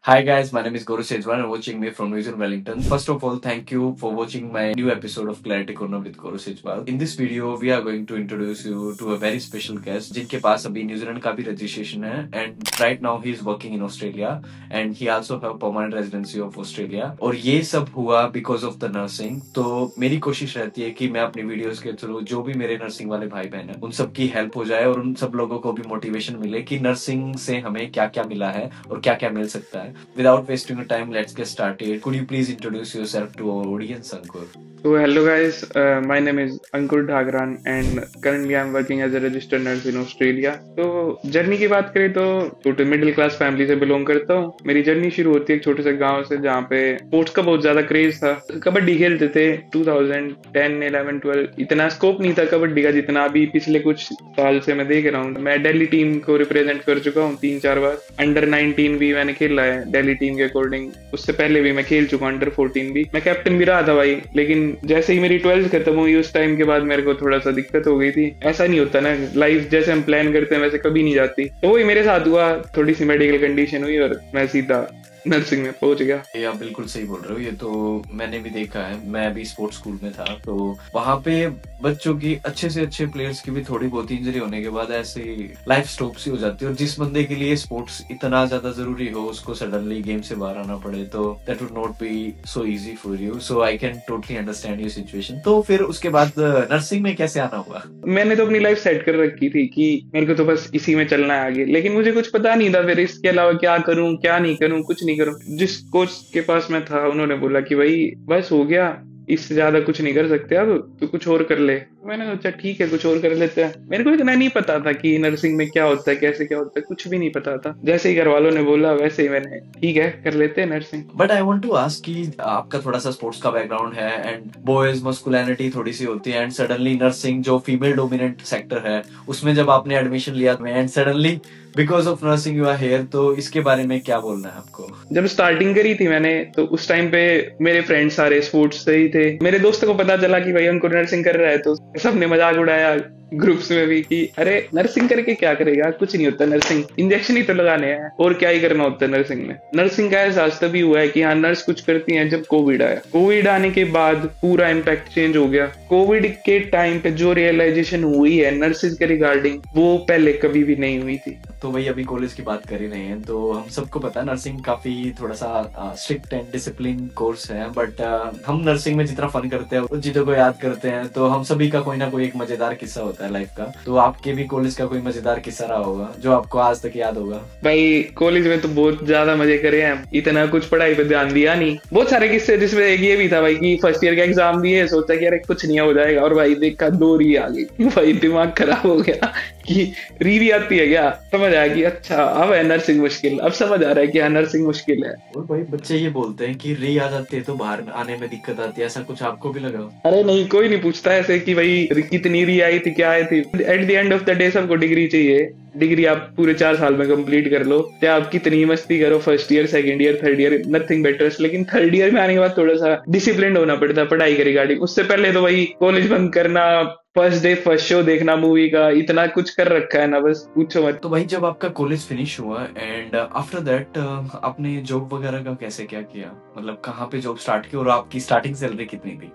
Hi guys, my name is Guru Sejwan and watching me from New Zealand, Wellington. First of all, thank you for watching my new episode of Clarity Corner with Guru Sejwan. In this video, we are going to introduce you to a very special guest जिनके पास अभी New Zealand का भी registration है and right now he is working in Australia and he also have permanent residency of Australia. और ये सब हुआ because of the nursing. तो मेरी कोशिश रहती है कि मैं अपनी वीडियोस के थ्रू जो भी मेरे नर्सिंग वाले भाई बहन हैं उन सब की हेल्प हो जाए और उन सब लोगों को भी मोटिवेशन मिले कि नर्सिंग से हमें क्या क्या मिला है और क्या क्या मिल सकता है. Without wasting your time, let's get started. Could you please introduce yourself to our audience, Ankur? So hello guys, my name is Ankur Dhagran and currently I'm working as a registered nurse in Australia. तो journey की बात करें तो छोटे middle class family से belong करता हूँ. मेरी जर्नी शुरू होती है एक छोटे से गांव से जहाँ पे स्पोर्ट्स का बहुत ज्यादा क्रेज था. कबड्डी खेलते थे 2010, 11, 12. इतना स्कोप नहीं था कबड्डी का जितना अभी पिछले कुछ साल से मैं देख रहा हूँ. मैं दिल्ली टीम को रिप्रेजेंट कर चुका हूँ 3-4 बार. अंडर 19 भी मैंने खेला है दिल्ली टीम के अकॉर्डिंग. उससे पहले भी मैं खेल चुका हूँ अंडर 14 भी. मैं कैप्टन भी रहा था भाई. लेकिन जैसे ही मेरी 12th खत्म हुई उस टाइम के बाद मेरे को थोड़ा सा दिक्कत हो गई थी. ऐसा नहीं होता ना, लाइफ जैसे हम प्लान करते हैं वैसे कभी नहीं जाती. तो वही मेरे साथ हुआ, थोड़ी सी मेडिकल कंडीशन हुई और मैं सीधा नर्सिंग में पहुंच गया. ये आप बिल्कुल सही बोल रहे हो. ये तो मैंने भी देखा है. मैं अभी स्पोर्ट्स स्कूल में था तो वहाँ पे बच्चों की अच्छे से अच्छे प्लेयर्स की भी थोड़ी बहुत इंजरी होने के बाद ऐसे लाइफ स्टॉप सी हो जाती है. और जिस बंदे के लिए स्पोर्ट्स इतना ज्यादा जरूरी हो उसको सडनली गेम से बाहर आना पड़े तो that would not be so easy for you. So I can totally understand your situation. तो फिर उसके बाद नर्सिंग में कैसे आना हुआ? मैंने तो अपनी लाइफ सेट कर रखी थी कि मेरे को तो बस इसी में चलना है आगे. लेकिन मुझे कुछ पता नहीं था फिर इसके अलावा क्या करूं क्या नहीं करूं, कुछ नहीं करूं. जिस कोच के पास मैं था उन्होंने बोला कि भाई बस हो गया, इससे ज्यादा कुछ नहीं कर सकते, अब तो कुछ और कर ले. मैंने सोचा ठीक है कुछ और कर लेते हैं. मेरे को इतना नहीं पता था कि नर्सिंग में क्या होता है कैसे क्या होता है, कुछ भी नहीं पता था. जैसे ही घर वालों ने बोला वैसे ही मैंने ठीक है कर लेते हैं nursing. But I want to ask कि आपका थोड़ा सा स्पोर्ट्स का बैकग्राउंड है एंड बॉयज मस्कुलिनिटी थोड़ी सी होती है एंड सडनली नर्सिंग जो फीमेल डोमिनेंट सेक्टर है उसमें जब आपने एडमिशन लिया and suddenly because of nursing you are here, तो इसके बारे में क्या बोलना है आपको? जब स्टार्टिंग करी थी मैंने तो उस टाइम पे मेरे फ्रेंड्स सारे स्पोर्ट्स से ही थे. मेरे दोस्तों को पता चला कि भाई अंकुर नर्सिंग कर रहा है तो सबने मजाक उड़ाया ग्रुप्स में भी कि अरे नर्सिंग करके क्या करेगा, कुछ नहीं होता नर्सिंग, इंजेक्शन ही तो लगाने हैं और क्या ही करना होता है नर्सिंग में. नर्सिंग का एहसास तभी हुआ है कि हाँ नर्स कुछ करती हैं जब कोविड आया. कोविड आने के बाद पूरा इम्पैक्ट चेंज हो गया. कोविड के टाइम पे जो रियलाइजेशन हुई है नर्सिंग के रिगार्डिंग वो पहले कभी भी नहीं हुई थी. तो वही अभी कॉलेज की बात कर ही रहे हैं तो हम सबको पता है नर्सिंग काफी थोड़ा सा स्ट्रिक्ट एंड डिसिप्लिन कोर्स है. बट हम नर्सिंग में जितना फन करते हैं उन चीजों को याद करते हैं तो हम सभी का कोई ना कोई एक मजेदार किस्सा होता है लाइफ का. तो आपके भी कॉलेज का कोई मजेदार किस्सा रहा होगा जो आपको आज तक याद होगा? भाई कॉलेज में तो बहुत ज्यादा मजे करे हैं. इतना कुछ पढ़ाई पे ध्यान दिया नहीं. बहुत सारे किस्से जिसमें एक ये भी था भाई कि फर्स्ट ईयर का एग्जाम दिए, सोचा कि अरे कुछ नहीं हो जाएगा और भाई देखा 2 री आ गई. भाई दिमाग खराब हो गया कि री आती है क्या. समझ आया कि अच्छा अब है नर्सिंग मुश्किल. अब समझ आ रहा है कि हाँ नर्सिंग मुश्किल है. और भाई बच्चे ये बोलते हैं कि री आ जाती है तो बाहर आने में दिक्कत आती है, ऐसा कुछ आपको भी लगा? अरे नहीं, कोई नहीं पूछता ऐसे कि भाई कितनी री आई थी क्या आई थी. At the end of the day सबको डिग्री चाहिए. डिग्री आप पूरे 4 साल में कंप्लीट कर लो चाहे आप कितनी मस्ती करो first year second year third year, nothing बेटर्स. लेकिन थर्ड ईयर में आने के बाद थोड़ा सा डिसिप्लिन होना पड़ता है पढ़ाई के रिगार्डिंग. उससे पहले तो भाई कॉलेज बंद करना, फर्स्ट डे फर्स्ट शो देखना मूवी का, इतना कुछ कर रखा है ना बस पूछो मत. तो भाई जब आपका कॉलेज फिनिश हुआ एंड आफ्टर दैट आपने जॉब वगैरह का कैसे क्या किया? मतलब कहाँ पे जॉब स्टार्ट की और आपकी स्टार्टिंग सैलरी कितनी थी?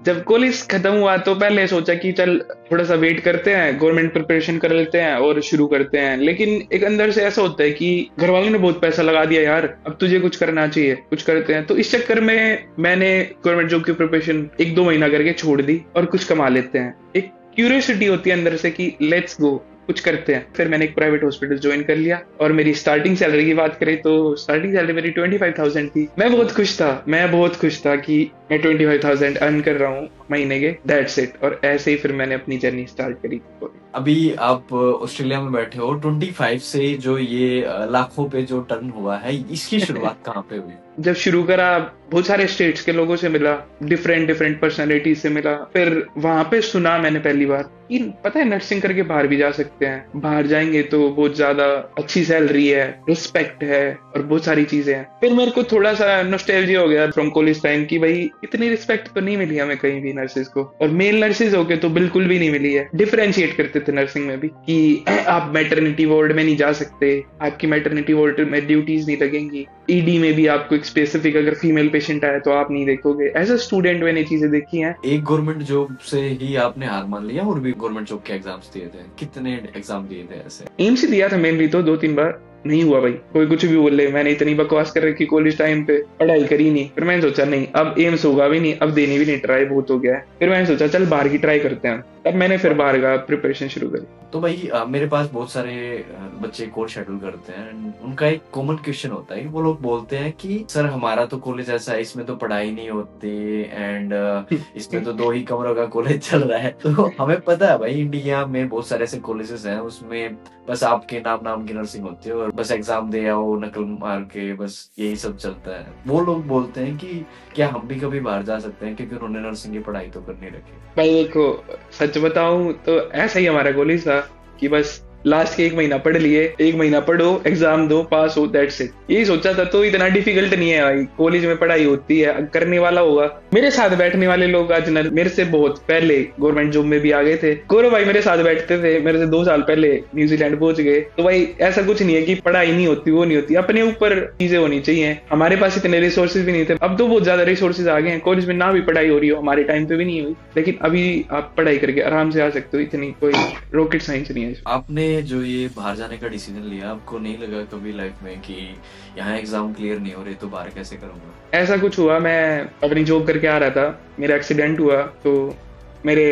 जब कॉलेज खत्म हुआ तो पहले सोचा कि चल थोड़ा सा वेट करते हैं, गवर्नमेंट प्रिपरेशन कर लेते हैं और शुरू करते हैं. लेकिन एक अंदर से ऐसा होता है कि घर वालों ने बहुत पैसा लगा दिया यार, अब तुझे कुछ करना चाहिए, कुछ करते हैं. तो इस चक्कर में मैंने गवर्नमेंट जॉब की प्रिपरेशन 1-2 महीना करके छोड़ दी और कुछ कमा लेते हैं. एक क्यूरियोसिटी होती है अंदर से कि लेट्स गो कुछ करते हैं. फिर मैंने एक प्राइवेट हॉस्पिटल ज्वाइन कर लिया और मेरी स्टार्टिंग सैलरी की बात करें तो स्टार्टिंग सैलरी मेरी 25,000 थी. मैं बहुत खुश था कि मैं 25,000 अर्न कर रहा हूँ महीने के, दैट्स इट. और ऐसे ही फिर मैंने अपनी जर्नी स्टार्ट करी. अभी आप ऑस्ट्रेलिया में बैठे हो. 25 से जो ये लाखों पे जो टर्न हुआ है इसकी शुरुआत कहाँ पे हुई? जब शुरू करा बहुत सारे स्टेट्स के लोगों से मिला, डिफरेंट पर्सनालिटी से मिला. फिर वहां पे सुना मैंने पहली बार कि पता है नर्सिंग करके बाहर भी जा सकते हैं, बाहर जाएंगे तो बहुत ज्यादा अच्छी सैलरी है, रिस्पेक्ट है और बहुत सारी चीजें हैं. फिर मेरे को थोड़ा सा नॉस्टैल्जिया हो गया फ्रॉम कॉलेज टाइम कि भाई इतनी रिस्पेक्ट तो नहीं मिली हमें कहीं भी नर्सेज को, और मेल नर्सेज हो के तो बिल्कुल भी नहीं मिली है। डिफरेंशिएट करते थे नर्सिंग में भी कि आप मैटरनिटी वार्ड में नहीं जा सकते, आपकी मैटरनिटी वार्ड में ड्यूटीज नहीं लगेंगी, ईडी में भी आपको एक स्पेसिफिक अगर फीमेल पेशेंट आए तो आप नहीं देखोगे। एज अ स्टूडेंट मैंने चीजें देखी हैं। एक गवर्नमेंट जॉब से ही आपने हार मान लिया और भी गवर्नमेंट जॉब के एग्जाम्स दिए थे? कितने एग्जाम दिए थे ऐसे? एम्स ही दिया था मेनली, तो 2-3 बार नहीं हुआ भाई। कोई कुछ भी बोल ले, मैंने इतनी बकवास कर रखी कॉलेज टाइम पे, पढ़ाई करी नहीं। फिर मैंने सोचा नहीं अब एम्स होगा भी नहीं, अब देनी भी नहीं ट्राई, बहुत हो गया है। फिर मैंने सोचा चल बाहर की ट्राई करते हैं, तब मैंने फिर बाहर का प्रिपरेशन शुरू करी। तो भाई मेरे पास बहुत सारे बच्चे कोर्स शेड्यूल करते हैं and उनका एक कॉमन क्वेश्चन होता है, वो लोग बोलते हैं कि सर हमारा तो कॉलेज ऐसा है, इसमें तो पढ़ाई नहीं होती एंड इसमें तो 2 ही कमरों का कॉलेज चल रहा है। तो हमें पता है भाई इंडिया में बहुत सारे ऐसे कॉलेजेस हैं, उसमें बस आपके नाम की नर्सिंग होती है और बस एग्जाम दे आओ नकल मार के, बस यही सब चलता है। वो लोग बोलते हैं कि क्या हम भी कभी बाहर जा सकते हैं, क्योंकि उन्होंने नर्सिंग की पढ़ाई तो करनी रखी। भाई देखो, सच बताऊं तो ऐसा ही हमारा कॉलेज था कि बस लास्ट के 1 महीना पढ़ लिए, 1 महीना पढ़ो, एग्जाम दो, पास हो, दैट्स इट। यही सोचा था। तो इतना डिफिकल्ट नहीं है भाई, कॉलेज में पढ़ाई होती है, करने वाला होगा। मेरे साथ बैठने वाले लोग आज मेरे से बहुत पहले गवर्नमेंट जॉब में भी आ गए थे। गौरव भाई मेरे साथ बैठते थे, मेरे से 2 साल पहले न्यूजीलैंड पहुंच गए। तो भाई ऐसा कुछ नहीं है कि पढ़ाई नहीं होती, वो नहीं होती, अपने ऊपर चीजें होनी चाहिए। हमारे पास इतने रिसोर्सेज भी नहीं थे, अब तो बहुत ज्यादा रिसोर्सेज आ गए हैं। कॉलेज में ना भी पढ़ाई हो रही हो, हमारे टाइम पे भी नहीं हुई, लेकिन अभी आप पढ़ाई करके आराम से आ सकते हो, इतनी कोई रॉकेट साइंस नहीं है। आपने जो ये बाहर जाने का डिसीजन लिया, आपको नहीं लगा कभी लाइफ में कि यहाँ एग्जाम क्लियर नहीं हो रहे तो बाहर कैसे करूंगा? ऐसा कुछ हुआ, मैं अपनी जॉब करके आ रहा था, मेरा एक्सीडेंट हुआ, तो मेरे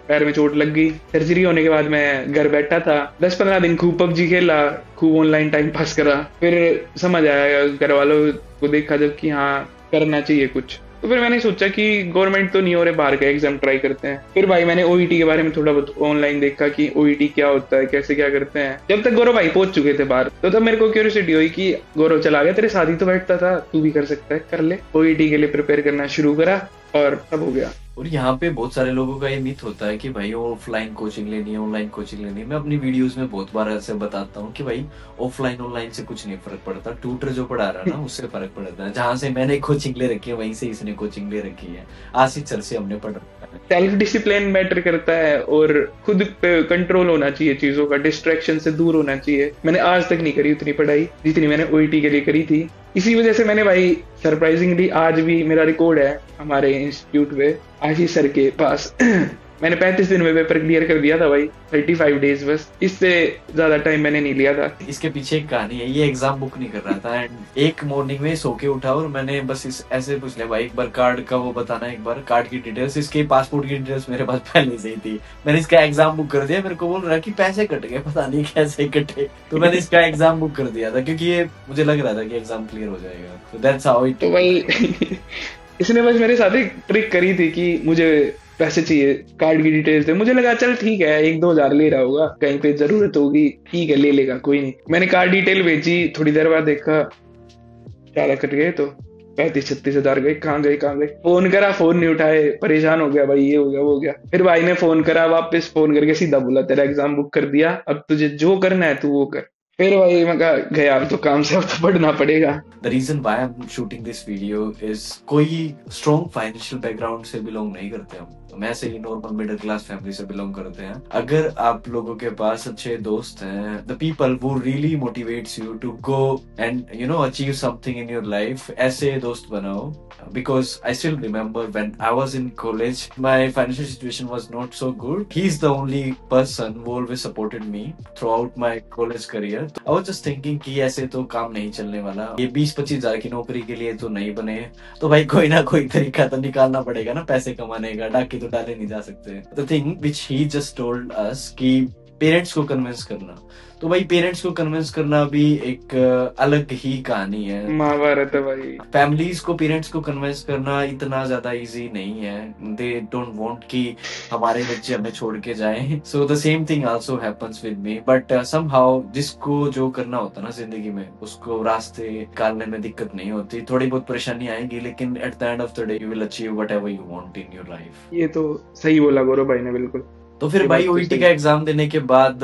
पैर में चोट लग गई। सर्जरी होने के बाद मैं घर बैठा था, 10-15 दिन खूब पबजी खेला, खूब ऑनलाइन टाइम पास करा। फिर समझ आया, घर वालों को देखा जब कि हाँ करना चाहिए कुछ, तो फिर मैंने सोचा कि गवर्नमेंट तो नहीं हो रहे, बाहर का एग्जाम ट्राई करते हैं। फिर भाई मैंने ओईटी के बारे में थोड़ा बहुत ऑनलाइन देखा कि ओईटी क्या होता है, कैसे क्या करते हैं। जब तक गौरव भाई पहुंच चुके थे बाहर, तो तब मेरे को क्यूरियोसिटी हुई कि गौरव चला गया, तेरे साथ ही तो बैठता था, तू भी कर सकता है, कर ले। ओईटी के लिए प्रिपेयर करना शुरू करा और तब हो गया। और यहाँ पे बहुत सारे लोगों का ये मिथ होता है कि भाई ऑफलाइन कोचिंग लेनी है, ऑनलाइन कोचिंग लेनी है। मैं अपनी वीडियोस में बहुत बार ऐसे बताता हूँ कि भाई ऑफलाइन ऑनलाइन से कुछ नहीं फर्क पड़ता, ट्यूटर जो पढ़ा रहा है ना उससे फर्क पड़ता है। जहाँ से मैंने कोचिंग ले रखी है वहीं से इसने कोचिंग ले रखी है, आशीष सर से हमने पढ़ रखा है। सेल्फ डिसिप्लिन मैटर करता है और खुद पे कंट्रोल होना चाहिए चीजों का, डिस्ट्रैक्शन से दूर होना चाहिए। मैंने आज तक नहीं करी उतनी पढ़ाई जितनी मैंने ओईटी के लिए करी थी। इसी वजह से मैंने भाई सरप्राइजिंगली आज भी मेरा रिकॉर्ड है हमारे इंस्टीट्यूट में, आशीष सर के पास। मैंने 35 दिन में पेपर क्लियर कर दिया था भाई, 35 डेज बस, इससे ज्यादा टाइम मैंने नहीं लिया था। इसके पीछे एक कहानी है, ये एग्जाम बुक नहीं कर रहा था एंड एक मॉर्निंग में सो के उठा और मैंने बस इस ऐसे पूछ लिया भाई एक बार कार्ड का वो बताना, एक बार कार्ड की डिटेल्स। इसके पासपोर्ट की डिटेल्स मेरे पास पहले से ही थी। मैंने इसका एग्जाम बुक कर दिया, मेरे को बोल रहा कि पैसे कट गए, पता नहीं कैसे कटे, तो मैंने इसका एग्जाम बुक कर दिया था क्योंकि ये मुझे लग रहा था कि एग्जाम क्लियर हो जाएगा। तो दैट्स हाउ इट। तो भाई इसने बस मेरे साथ एक ट्रिक करी थी कि मुझे पैसे चाहिए, कार्ड की डिटेल्स थे। मुझे लगा चल ठीक है 1-2 हजार ले रहा होगा, कहीं पे जरूरत होगी, ठीक है ले लेगा, कोई नहीं। मैंने कार्ड डिटेल भेजी, थोड़ी देर बाद देखा ज्यादा कट गए, तो 35-36 हजार गए। कहाँ गए? फोन करा, फोन नहीं उठाए, परेशान हो गया भाई, ये हो गया वो हो गया। फिर भाई ने फोन करा वापस, फोन करके सीधा बोला तेरा एग्जाम बुक कर दिया, अब तुझे जो करना है तू वो कर। फिर भाई मैं कहा गया अब तो काम से, अब तो पढ़ना पड़ेगा। The reason why I'm shooting this video is कोई strong financial background से belong नहीं करते हम, मैं से ही नॉर्मल मिडिल क्लास फैमिली से बिलोंग करते हैं। अगर आप लोगों के पास अच्छे दोस्त हैं, the people who really motivates you to go and you know achieve something in your life, ऐसे दोस्त बनाओ। Because I still remember when I was in college, my financial situation was not so good. He's the only person who always supported me throughout my college career. I was just thinking कि ऐसे तो काम नहीं चलने वाला, ये 20-25 हजार की नौकरी के लिए तो नहीं बने, तो भाई कोई ना कोई तरीका तो निकालना पड़ेगा ना पैसे कमाने का, डाके तो डाले नहीं जा सकते। The thing which he just told us कि पेरेंट्स को कन्विंस करना, तो भाई पेरेंट्स को कन्विंस करना भी एक अलग ही कहानी है, महाभारत है भाई। फैमिलीज को पेरेंट्स को कन्विंस करना इतना ज्यादा इजी नहीं है। दे डोंट वांट कि हमारे बच्चे हमें छोड़ के जाएं। So the same thing also happens with me, but somehow जिसको जो करना होता है ना जिंदगी में, उसको रास्ते निकालने में दिक्कत नहीं होती। थोड़ी बहुत परेशानी आएगी, लेकिन at the end of the day you will achieve whatever you want in your life. ये तो सही बोला गौरव भाई ने, बिल्कुल। तो फिर ये भाई बात तो ओईटी सही का है। एग्जाम देने के बाद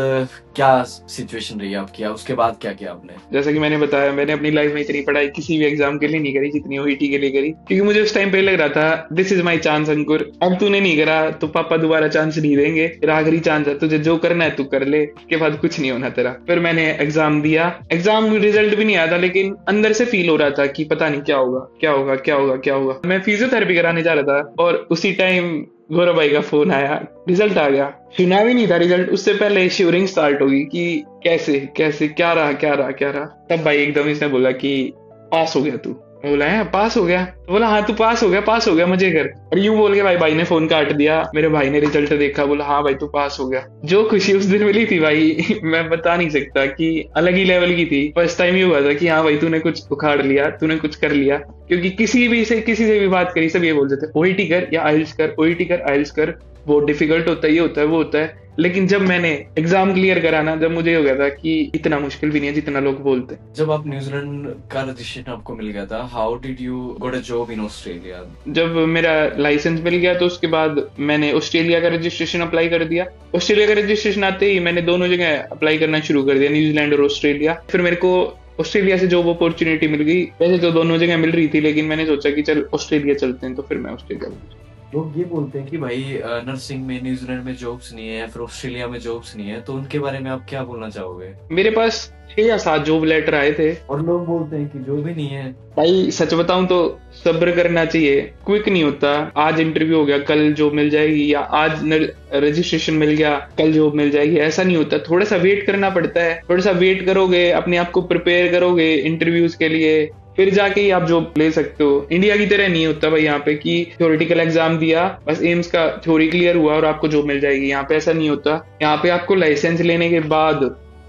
क्या सिचुएशन रही आपकी, उसके बाद क्या किया आपने? जैसा कि मैंने बताया, मैंने अपनी लाइफ में इतनी पढ़ाई किसी भी एग्जाम के लिए नहीं करी जितनी ओईटी के लिए करी, क्योंकि मुझे उस टाइम पे लग रहा था दिस इज माय चांस अंकुर, अब तूने नहीं करा तो पापा दोबारा चांस नहीं देंगे, तेरा आखिरी चांस है, तुझे जो करना है तू कर ले, के बाद कुछ नहीं होना तेरा। फिर मैंने एग्जाम दिया, एग्जाम रिजल्ट भी नहीं आया था, लेकिन अंदर से फील हो रहा था कि पता नहीं क्या होगा क्या होगा क्या होगा क्या होगा। मैं फिजियोथेरेपी कराने जा रहा था और उसी टाइम गौरव भाई का फोन आया, रिजल्ट आ गया। सुना भी नहीं था रिजल्ट, उससे पहले शिवरिंग स्टार्ट होगी कि कैसे कैसे क्या रहा क्या रहा क्या रहा। तब भाई एकदम इसने बोला कि पास हो गया तू। मैं बोला है पास हो गया? तो बोला हाँ तू पास हो गया मजे कर। और यूं बोल के भाई ने फोन काट दिया। मेरे भाई ने रिजल्ट देखा, बोला हाँ भाई तू पास हो गया। जो खुशी उस दिन मिली थी भाई मैं बता नहीं सकता, कि अलग ही लेवल की थी। फर्स्ट टाइम ये हुआ था कि हाँ भाई तूने कुछ उखाड़ लिया, तूने कुछ कर लिया। क्योंकि किसी से भी बात करी सब ये बोलते थे ओईटी कर या आइल्स कर, ओईटी कर आइल्स कर, बहुत डिफिकल्ट होता है, ये होता है वो होता है। लेकिन जब मैंने एग्जाम क्लियर करा ना, जब मुझे हो गया था कि इतना मुश्किल भी नहीं है जितना लोग बोलते हैं। जब आप न्यूजीलैंड का रजिस्ट्रेशन आपको मिल गया था, how did you got a job in Australia? जब मेरा लाइसेंस मिल गया तो उसके बाद मैंने ऑस्ट्रेलिया का रजिस्ट्रेशन अप्लाई कर दिया। ऑस्ट्रेलिया का रजिस्ट्रेशन आते ही मैंने दोनों जगह अप्लाई करना शुरू कर दिया, न्यूजीलैंड और ऑस्ट्रेलिया। फिर मेरे को ऑस्ट्रेलिया से जॉब अपॉर्चुनिटी मिल गई। वैसे तो दोनों जगह मिल रही थी, लेकिन मैंने सोचा कि चल ऑस्ट्रेलिया चलते हैं, तो फिर मैं ऑस्ट्रेलिया गया। लोग ये बोलते हैं कि भाई नर्सिंग में न्यूजीलैंड में जॉब्स नहीं है या फिर ऑस्ट्रेलिया में जॉब्स नहीं है, तो उनके बारे में आप क्या बोलना चाहोगे? मेरे पास 6 या 7 जॉब लेटर आए थे। और लोग बोलते हैं कि जॉब ही नहीं है। भाई सच बताऊं तो सब्र करना चाहिए, क्विक नहीं होता। आज इंटरव्यू हो गया कल जॉब मिल जाएगी, या आज रजिस्ट्रेशन मिल गया कल जॉब मिल जाएगी, ऐसा नहीं होता। थोड़ा सा वेट करना पड़ता है। थोड़ा सा वेट करोगे, अपने आप को प्रिपेयर करोगे इंटरव्यूज के लिए, फिर जाके ही आप जॉब ले सकते हो। इंडिया की तरह नहीं होता भाई यहाँ पे कि थ्योरेटिकल एग्जाम दिया, बस एम्स का थ्योरी क्लियर हुआ और आपको जॉब मिल जाएगी। यहाँ पे ऐसा नहीं होता। यहाँ पे आपको लाइसेंस लेने के बाद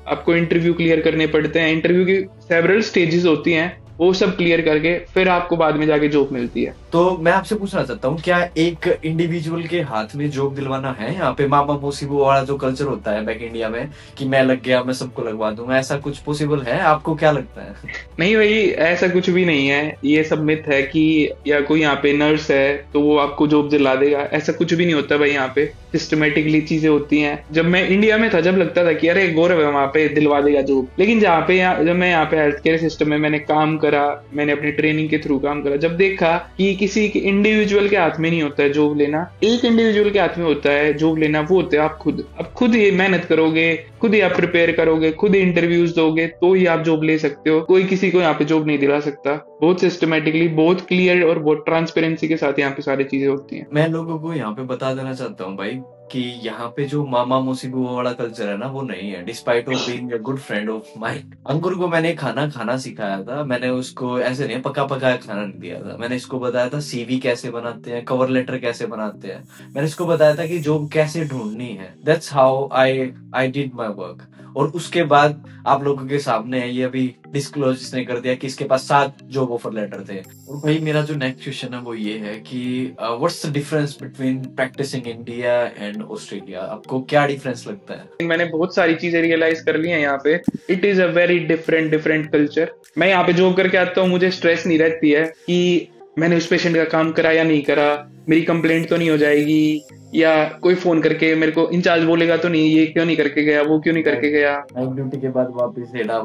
आपको इंटरव्यू क्लियर करने पड़ते हैं। इंटरव्यू की सेवरल स्टेजेस होती हैं, वो सब क्लियर करके फिर आपको बाद में जाके जॉब मिलती है। तो मैं आपसे पूछना चाहता हूँ, क्या एक इंडिविजुअल के हाथ में जॉब दिलवाना है यहाँ पे? मामा मौसी वो वाला जो कल्चर होता है बैक इंडिया में कि मैं लग गया मैं सबको लगवा दूंगा, ऐसा कुछ पॉसिबल है? आपको क्या लगता है? नहीं भाई, ऐसा कुछ भी नहीं है। ये सब मिथ है कि या कोई यहाँ पे नर्स है तो वो आपको जॉब दिला देगा, ऐसा कुछ भी नहीं होता भाई। यहाँ पे सिस्टमेटिकली चीजें होती हैं। जब मैं इंडिया में था, जब लगता था कि अरे गौरव है वहां पे दिलवा देगा जॉब, लेकिन जब मैं यहाँ पे हेल्थ केयर सिस्टम में मैंने काम करा, मैंने अपनी ट्रेनिंग के थ्रू काम करा, जब देखा कि किसी इंडिविजुअल के हाथ में नहीं होता है जॉब लेना, एक इंडिविजुअल के हाथ में होता है जॉब लेना, वो होता है आप खुद। अब खुद ही मेहनत करोगे, खुद ही आप प्रिपेयर करोगे, खुद ही इंटरव्यूज दोगे, तो ही आप जॉब ले सकते हो। कोई किसी को यहाँ पे जॉब नहीं दिला सकता। बहुत सिस्टमेटिकली, बहुत क्लियर और बहुत ट्रांसपेरेंसी के साथ यहाँ पे सारी चीजें होती हैं। मैं लोगों को यहाँ पे बता देना चाहता हूँ भाई कि यहाँ पे जो मामा मौसी बुआ वाला कल्चर है ना, वो नहीं है। Despite of being a good friend of mine, Ankur को मैंने खाना सिखाया था। मैंने उसको ऐसे नहीं पका पकाया खाना नहीं दिया था। मैंने इसको बताया था सीवी कैसे बनाते हैं, कवर लेटर कैसे बनाते हैं। मैंने इसको बताया था कि जॉब कैसे ढूंढनी है। That's how I did my work. और उसके बाद आप लोगों के सामने है, ये अभी डिस्क्लोज इसने कर दिया कि इसके पास 7 जॉब ऑफर लेटर थे। और भाई मेरा जो नेक्स्ट क्वेश्चन है वो ये है कि what's the difference between practicing India and Australia? आपको क्या डिफरेंस लगता है? मैंने बहुत सारी चीजें रियलाइज कर ली हैं यहाँ पे। It is a very different culture. मैं यहाँ पे जॉब करके आता हूँ, मुझे स्ट्रेस नहीं रहती है कि मैंने उस पेशेंट का काम करा या नहीं करा, मेरी कंप्लेंट तो नहीं हो जाएगी, या कोई फोन करके मेरे को इंचार्ज बोलेगा तो नहीं ये क्यों नहीं करके गया, वो क्यों नहीं करके गया, नाइट ड्यूटी के बाद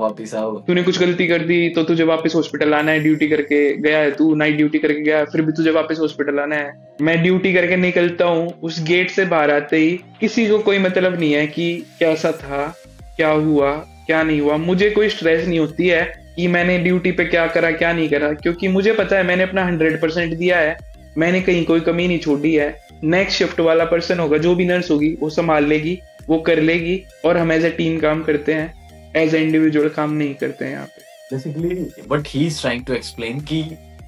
वापस आओ, तूने कुछ गलती कर दी तो तुझे वापस हॉस्पिटल आना है, ड्यूटी करके गया है तू, नाइट ड्यूटी करके गया है, फिर भी तुझे वापस हॉस्पिटल आना है। मैं ड्यूटी करके निकलता हूँ, उस गेट से बाहर आते ही किसी को कोई मतलब नहीं है कि कैसा था, क्या हुआ, क्या नहीं हुआ। मुझे कोई स्ट्रेस नहीं होती है कि मैंने ड्यूटी पे क्या करा क्या नहीं करा, क्योंकि मुझे पता है मैंने अपना 100% दिया है, मैंने कहीं कोई कमी नहीं छोड़ी है। नेक्स्ट शिफ्ट वाला पर्सन होगा, जो भी नर्स होगी वो संभाल लेगी, वो कर लेगी, और हम एज ए टीम काम करते हैं, एज ए इंडिविजुअल काम नहीं करते हैं यहाँ पे basically. But he is trying to explain कि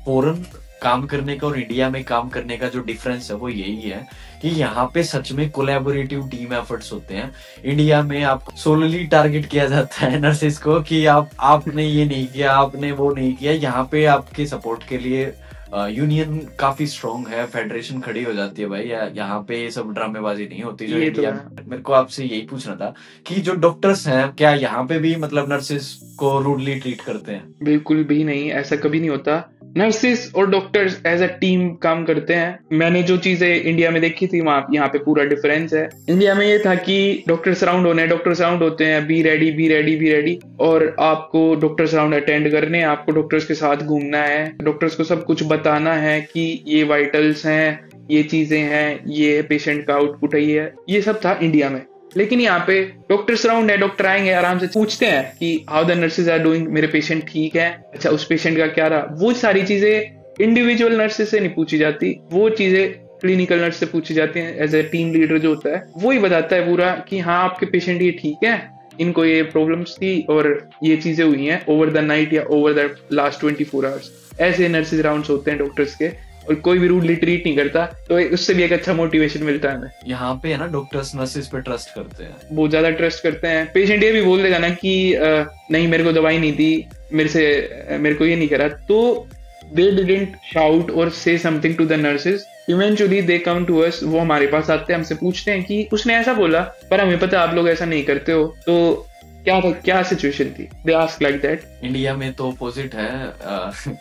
फॉरेन काम करने का और इंडिया में काम करने का जो डिफरेंस है वो यही है कि यहाँ पे सच में कोलैबोरेटिव टीम एफर्ट्स होते हैं। इंडिया में आपको सोलली टारगेट किया जाता है नर्सेस को कि आपने ये नहीं किया, आपने वो नहीं किया। यहाँ पे आपके सपोर्ट के लिए यूनियन काफी स्ट्रॉन्ग है, फेडरेशन खड़ी हो जाती है भाई। यहाँ पे ये सब ड्रामेबाजी नहीं होती जो इंडिया में। मेरे को आपसे यही पूछना था कि जो डॉक्टर्स हैं, क्या यहाँ पे भी मतलब नर्सेस को रूडली ट्रीट करते हैं? बिल्कुल भी नहीं, ऐसा कभी नहीं होता। नर्सिस और डॉक्टर्स एज अ टीम काम करते हैं। मैंने जो चीजें इंडिया में देखी थी वहां यहाँ पे पूरा डिफरेंस है। इंडिया में ये था कि डॉक्टर्स राउंड होने, डॉक्टर्स राउंड होते हैं, be ready be ready be ready, और आपको डॉक्टर्स राउंड अटेंड करने हैं, आपको डॉक्टर्स के साथ घूमना है, डॉक्टर्स को सब कुछ बताना है कि ये वाइटल्स हैं, ये चीजें हैं, ये पेशेंट का आउटपुट है, ये सब था इंडिया में। लेकिन यहाँ पे डॉक्टर्स राउंड है, डॉक्टर आएंगे आराम से पूछते हैं कि how the nurses are doing, मेरे पेशेंट ठीक है, अच्छा उस पेशेंट का क्या रहा। वो सारी चीजें इंडिविजुअल नर्सेज से नहीं पूछी जाती, वो चीजें क्लिनिकल नर्स से पूछी जाती हैं। एज ए टीम लीडर जो होता है वो ही बताता है पूरा कि हाँ आपके पेशेंट ये ठीक है, इनको ये प्रॉब्लम्स थी और ये चीजें हुई हैं ओवर द नाइट या ओवर द लास्ट 24 आवर्स। ऐसे नर्सेज राउंड्स होते हैं डॉक्टर्स के, और कोई भी रूडली ट्रीट नहीं करता, तो उससे भी एक अच्छा मोटिवेशन मिलता है हमें। यहाँ पे है ना डॉक्टर्स नर्सेज पे ट्रस्ट करते हैं, बहुत ज्यादा ट्रस्ट करते हैं। पेशेंट ये भी बोल देगा ना कि नहीं मेरे को दवाई नहीं दी, मेरे को ये नहीं करा, तो they didn't shout or say something to the nurses. Eventually they come to us, वो हमारे पास आते हैं, हमसे पूछते हैं कि उसने ऐसा बोला पर हमें पता आप लोग ऐसा नहीं करते हो, तो क्या था, क्या सिचुएशन थी, they ask like that. India में तो अपोजिट है।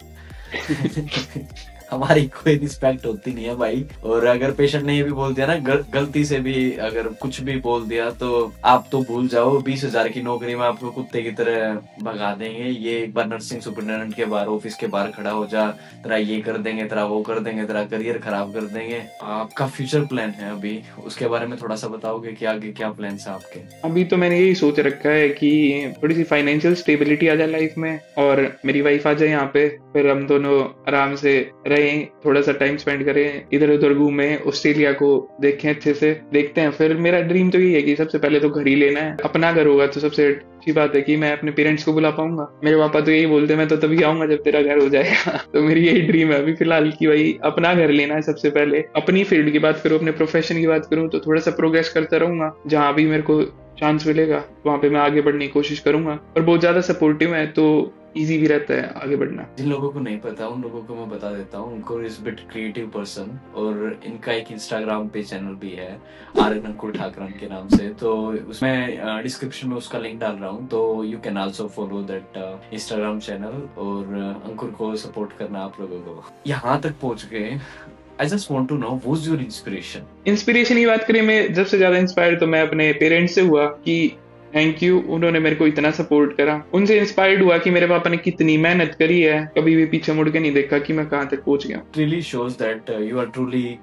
हमारी कोई रिस्पेक्ट होती नहीं है भाई, और अगर पेशेंट ने ये भी बोल दिया ना गलती से भी अगर कुछ भी बोल दिया तो आप तो भूल जाओ, 20,000 की नौकरी में आपको कुत्ते की तरह भगा देंगे। ये एक बार नर्सिंग सुपरिटेंडेंट के बाहर, ऑफिस के बाहर खड़ा हो जा, तेरा ये कर देंगे, तेरा वो कर देंगे, तेरा करियर खराब कर देंगे। आपका फ्यूचर प्लान है अभी, उसके बारे में थोड़ा सा बताओगे कि आगे क्या प्लान है आपके? अभी तो मैंने यही सोच रखा है कि थोड़ी सी फाइनेंशियल स्टेबिलिटी आ जाए लाइफ में, और मेरी वाइफ आ जाए यहाँ पे, फिर हम दोनों आराम से रहें, थोड़ा सा टाइम स्पेंड करें, इधर उधर घूमें, ऑस्ट्रेलिया को देखें, अच्छे से देखते हैं। फिर मेरा ड्रीम तो यही है कि सबसे पहले तो घर ही लेना है। अपना घर होगा तो सबसे अच्छी बात है कि मैं अपने पेरेंट्स को बुला पाऊंगा। मेरे पापा तो यही बोलते हैं मैं तो तभी आऊंगा जब तेरा घर हो जाएगा। तो मेरी यही ड्रीम है अभी फिलहाल कि भाई अपना घर लेना है सबसे पहले। अपनी फील्ड की बात करूँ, अपने प्रोफेशन की बात करूँ, तो थोड़ा सा प्रोग्रेस करता रहूंगा, जहां भी मेरे को चांस मिलेगा वहां पे मैं आगे बढ़ने की कोशिश करूंगा। और बहुत ज्यादा सपोर्टिव है तो इजी भी रहता है आगे बढ़ना। जिन लोगों को नहीं पता उन लोगों को मैं बता देता हूँ, उनको इस बिट क्रिएटिव पर्सन, और इनका एक इंस्टाग्राम पे चैनल भी है आर्यन अंकुर ठाकरन के नाम से, तो उसमें डिस्क्रिप्शन में उसका लिंक डाल रहा हूँ, तो you can also follow that Instagram channel, और अंकुर को सपोर्ट करना आप लोगों को। यहाँ तक पहुंच गए, I just want to know what's your inspiration? Inspiration की बात करें, मैं सबसे ज्यादा इंस्पायर तो मैं अपने पेरेंट्स से हुआ कि थैंक यू, उन्होंने मेरे को इतना सपोर्ट करा। उनसे इंस्पायर्ड हुआ कि मेरे पापा ने कितनी मेहनत करी है, कभी भी पीछे मुड़ के नहीं देखा कि मैं कहाँ तक पहुंच गया। Really shows that you are truly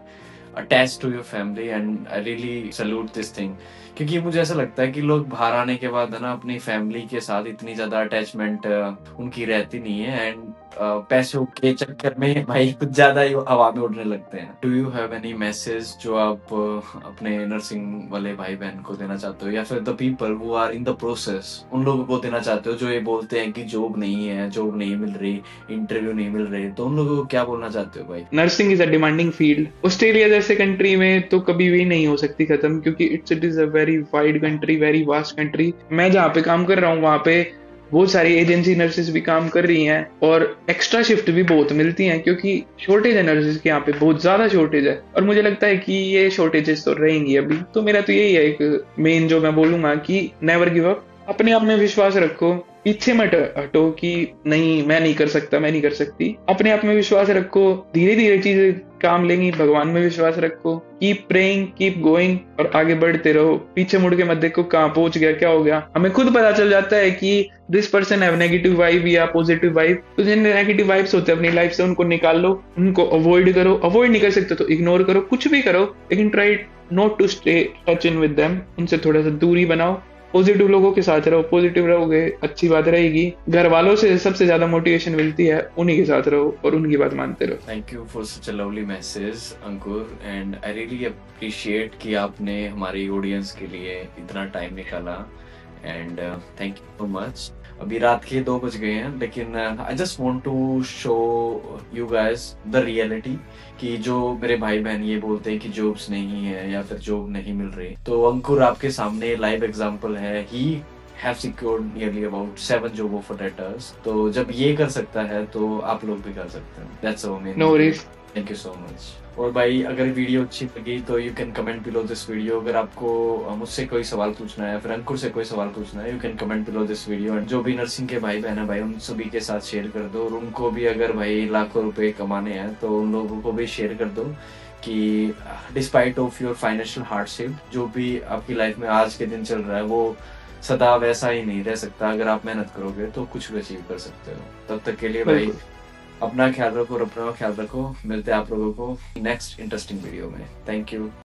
attached to your family and I really salute this thing. क्योंकि मुझे ऐसा लगता है कि लोग बाहर आने के बाद है ना अपनी फैमिली के साथ इतनी ज्यादा अटैचमेंट उनकी रहती नहीं है, एंड पैसों के चक्कर में भाई कुछ ज्यादा ही हवा में उड़ने लगते हैं। Do you have any message जो आप अपने नर्सिंग वाले भाई बहन को देना चाहते हो, या फिर the people who are in the process, उन लोगों को देना चाहते हो जो ये बोलते हैं कि जॉब नहीं है, जॉब नहीं मिल रही, इंटरव्यू नहीं मिल रही, तो उन लोगों को क्या बोलना चाहते हो भाई? Nursing is a demanding field. Australia जैसे कंट्री में तो कभी भी नहीं हो सकती खत्म, क्योंकि it is a very wide country, very vast country. मैं जहाँ पे काम कर रहा हूँ वहाँ पे बहुत सारी एजेंसी नर्सेज भी काम कर रही हैं, और एक्स्ट्रा शिफ्ट भी बहुत मिलती हैं, क्योंकि शॉर्टेज है नर्सेज के यहाँ पे, बहुत ज्यादा शॉर्टेज है। और मुझे लगता है कि ये शॉर्टेजेस तो रहेंगी अभी। तो मेरा तो यही है एक मेन जो मैं बोलूंगा कि नेवर गिव अप, अपने आप में विश्वास रखो, पीछे मत हटो कि नहीं मैं नहीं कर सकता, मैं नहीं कर सकती। अपने आप में विश्वास रखो, धीरे धीरे चीजें काम लेंगी। भगवान में विश्वास रखो, कीप प्रेइंग, कीप गोइंग, और आगे बढ़ते रहो। पीछे मुड़ के मत देखो कहाँ पहुंच गया, क्या हो गया। हमें खुद पता चल जाता है कि this person have negative vibe या पॉजिटिव वाइब। तो जिन नेगेटिव वाइब्स होते हैं अपनी लाइफ से उनको निकाल लो, उनको अवॉइड करो। अवॉइड नहीं कर सकते तो इग्नोर करो, कुछ भी करो, लेकिन try not to stay touch in with them. उनसे थोड़ा सा दूरी बनाओ, पॉजिटिव लोगों के साथ रहो। पॉजिटिव रहोगे अच्छी बात रहेगी। घर वालों से सबसे ज्यादा मोटिवेशन मिलती है, उन्हीं के साथ रहो और उनकी बात मानते रहो। Thank you for such a lovely message Ankur, and I really appreciate कि आपने हमारी ऑडियंस के लिए इतना टाइम निकाला, and thank you so much. अभी रात के 2 बज गए हैं, लेकिन I just want to show you guys the reality कि जो मेरे भाई बहन ये बोलते हैं कि जॉब्स नहीं है या फिर जॉब नहीं मिल रही, तो अंकुर आपके सामने लाइव एग्जांपल है। ही have secured nearly about 7 job offer letters. तो जब ये कर सकता है तो आप लोग भी कर सकते हैं। That's our main. No worries. Thank you so much. और भाई अगर वीडियो अच्छी लगी तो you can comment below this video. अगर आपको मुझसे कोई सवाल पूछना है या फिर अंकुर से कोई सवाल पूछना है, you can comment below this video. And जो भी नर्सिंग के भाई बहन है भाई, उन सभी के साथ शेयर कर दो। और उनको भी अगर भाई लाखों रुपए कमाने हैं तो उन लोगों को भी शेयर कर दो कि despite of your financial hardship, जो भी आपकी लाइफ में आज के दिन चल रहा है वो सदा वैसा ही नहीं रह सकता। अगर आप मेहनत करोगे तो कुछ भी अचीव कर सकते हो। तब तक के लिए भाई बिल्कुल। अपना ख्याल रखो और अपना ख्याल रखो। मिलते हैं आप लोगों को नेक्स्ट इंटरेस्टिंग वीडियो में। Thank you.